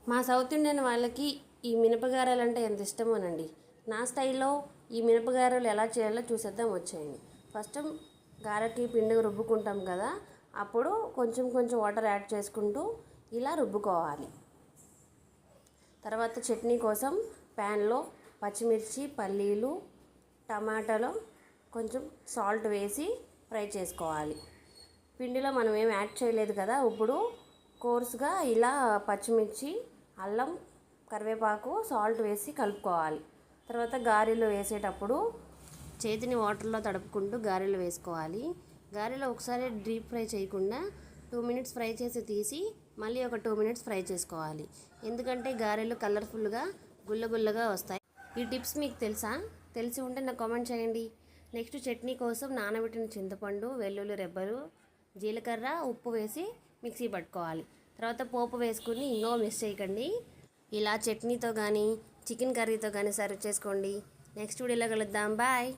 మా south Indian వాళ్ళకి ఈ మినపగారెలు అంటే ఎంత ఇష్టమోనండి. నా స్టైల్లో ఈ మినపగారెలు ఎలా చేయాలో చూసేద్దాం వచ్చేయండి. ఫస్ట్ గారెకి పిండి రుబ్బుకుంటాం కదా, అప్పుడు కొంచెం కొంచెం వాటర్ యాడ్ చేసుకుంటూ ఇలా రుబ్బుకోవాలి. తర్వాత చట్నీ కోసం ప్యాన్లో పచ్చిమిర్చి, పల్లీలు, టమాటాలో కొంచెం సాల్ట్ వేసి ఫ్రై చేసుకోవాలి. పిండిలో మనం ఏం యాడ్ చేయలేదు కదా, ఇప్పుడు కోర్సుగా ఇలా పచ్చిమిర్చి, అల్లం, కరివేపాకు, సాల్ట్ వేసి కలుపుకోవాలి. తర్వాత గారెలు వేసేటప్పుడు చేతిని వాటర్లో తడుపుకుంటూ గారెలు వేసుకోవాలి. గారెలు ఒకసారి డీప్ ఫ్రై చేయకుండా 2 మినిట్స్ ఫ్రై చేసి తీసి మళ్ళీ ఒక 2 మినిట్స్ ఫ్రై చేసుకోవాలి. ఎందుకంటే గారెలు కలర్ఫుల్గా గుల్లగుల్లగా వస్తాయి. ఈ టిప్స్ మీకు తెలుసా? తెలిసి ఉంటే నాకు కామెంట్ చేయండి. నెక్స్ట్ చట్నీ కోసం నానబెట్టిన చింతపండు, వెల్లుల్లి రెబ్బలు, జీలకర్ర, ఉప్పు వేసి మిక్సీ పట్టుకోవాలి. తర్వాత పోపు వేసుకుని ఇంకో మిక్స్ చేయకండి. ఇలా చట్నీతో కానీ చికెన్ కర్రీతో కానీ సర్వ్ చేసుకోండి. నెక్స్ట్ వీడియోలో కలుద్దాం. బాయ్.